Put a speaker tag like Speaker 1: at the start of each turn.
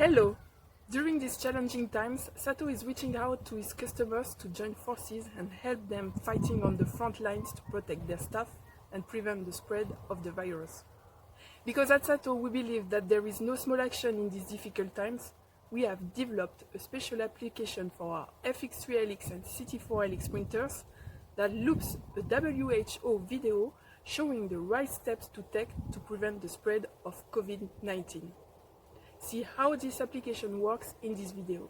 Speaker 1: Hello! During these challenging times, SATO is reaching out to its customers to join forces and help them fighting on the front lines to protect their staff and prevent the spread of the virus. Because at SATO we believe that there is no small action in these difficult times, we have developed a special application for our FX3-LX and CT4-LX printers that loops a WHO video showing the right steps to take to prevent the spread of Covid-19. See how this application works in this video.